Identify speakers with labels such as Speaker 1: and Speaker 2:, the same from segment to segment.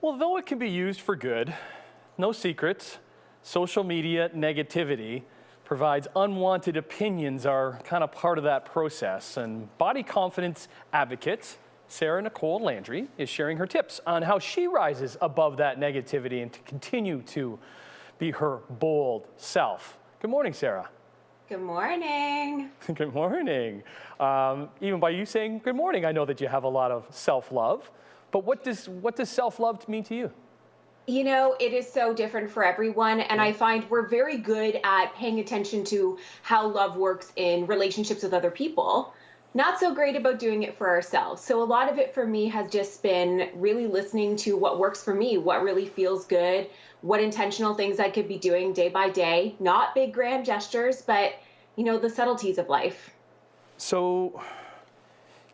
Speaker 1: Well, though it can be used for good, no secrets, social media negativity provides unwanted opinions are kind of part of that process. And body confidence advocate Sarah Nicole Landry is sharing her tips on how she rises above that negativity and to continue to be her bold self. Good morning, Sarah.
Speaker 2: Good morning.
Speaker 1: Good morning. Even by you saying good morning, I know that you have a lot of self-love. But what does self-love mean to you?
Speaker 2: You know, it is so different for everyone. And I find we're very good at paying attention to how love works in relationships with other people. Not so great about doing it for ourselves. So a lot of it for me has just been really listening to what works for me, what really feels good, what intentional things I could be doing day by day. Not big grand gestures, but, the subtleties of life.
Speaker 1: So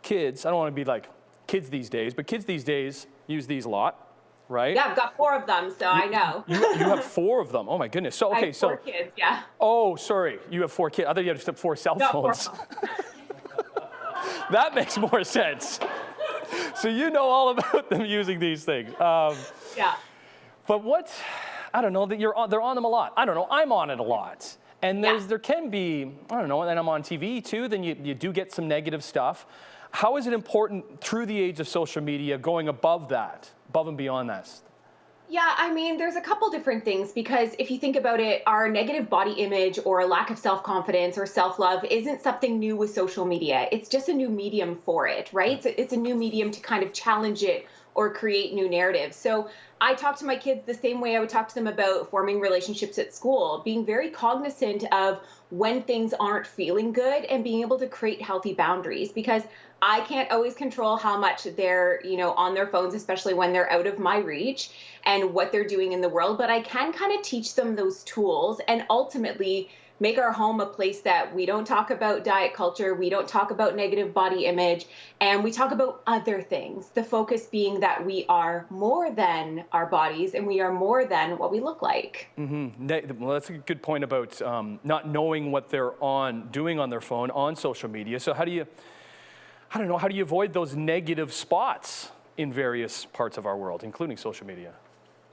Speaker 1: kids, I don't want to be like kids these days, but kids these days use these a lot, right?
Speaker 2: Yeah, I've got 4 of them, so I know.
Speaker 1: You have 4 of them. Oh my goodness. So
Speaker 2: I
Speaker 1: okay,
Speaker 2: have 4 kids, yeah.
Speaker 1: Oh, sorry. You have 4 kids. I thought you had just 4 cell
Speaker 2: Not four
Speaker 1: phones.
Speaker 2: phones.
Speaker 1: That makes more sense. So you know all about them using these things.
Speaker 2: Yeah.
Speaker 1: But I don't know, they're on them a lot. I don't know, I'm on it a lot. And there can be, I don't know, and then I'm on TV too, then you do get some negative stuff. How is it important through the age of social media going above and beyond that?
Speaker 2: Yeah, I mean, there's a couple different things because if you think about it, our negative body image or a lack of self-confidence or self-love isn't something new with social media. It's just a new medium for it, right? It's a new medium to kind of challenge it or create new narratives. So I talk to my kids the same way I would talk to them about forming relationships at school, being very cognizant of when things aren't feeling good and being able to create healthy boundaries because I can't always control how much they're, on their phones, especially when they're out of my reach and what they're doing in the world. But I can kind of teach them those tools and ultimately make our home a place that we don't talk about diet culture, we don't talk about negative body image, and we talk about other things. The focus being that we are more than our bodies and we are more than what we look like.
Speaker 1: Mm-hmm. Well, that's a good point about not knowing what they're doing on their phone, on social media. So how do you avoid those negative spots in various parts of our world, including social media?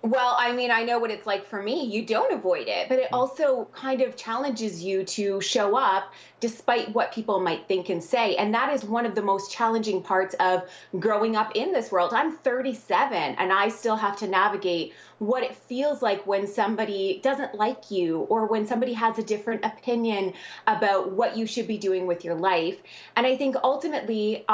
Speaker 2: Well, I mean, I know what it's like for me. You don't avoid it, but it also kind of challenges you to show up despite what people might think and say. And that is one of the most challenging parts of growing up in this world. I'm 37 and I still have to navigate what it feels like when somebody doesn't like you or when somebody has a different opinion about what you should be doing with your life. And I think ultimately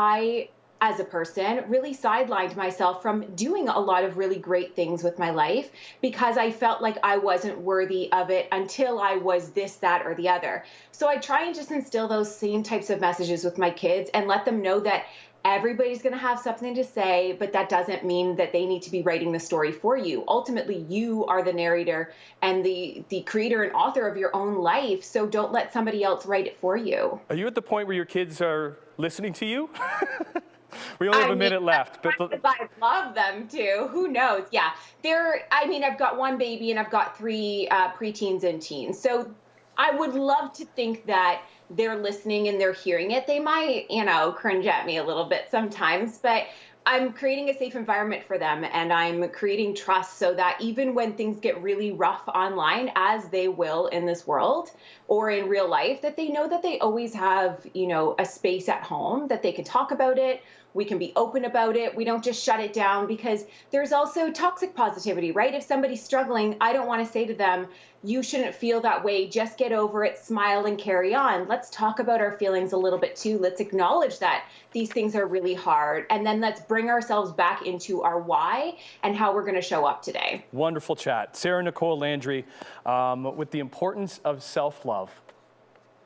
Speaker 2: as a person, really sidelined myself from doing a lot of really great things with my life because I felt like I wasn't worthy of it until I was this, that, or the other. So I try and just instill those same types of messages with my kids and let them know that everybody's going to have something to say, but that doesn't mean that they need to be writing the story for you. Ultimately, you are the narrator and the creator and author of your own life. So don't let somebody else write it for you.
Speaker 1: Are you at the point where your kids are listening to you? We only have a minute left.
Speaker 2: But I love them too. Who knows? Yeah. I've got 1 baby and I've got 3 preteens and teens. So I would love to think that they're listening and they're hearing it. They might, cringe at me a little bit sometimes, but I'm creating a safe environment for them and I'm creating trust so that even when things get really rough online, as they will in this world or in real life, that they know that they always have, a space at home that they can talk about it. We can be open about it. We don't just shut it down because there's also toxic positivity, right? If somebody's struggling, I don't want to say to them, you shouldn't feel that way. Just get over it, smile, and carry on. Let's talk about our feelings a little bit too. Let's acknowledge that these things are really hard. And then let's bring ourselves back into our why and how we're going to show up today.
Speaker 1: Wonderful chat. Sarah Nicole Landry with the importance of self-love.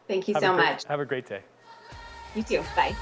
Speaker 2: Thank you so much.
Speaker 1: Have a great day.
Speaker 2: You too. Bye.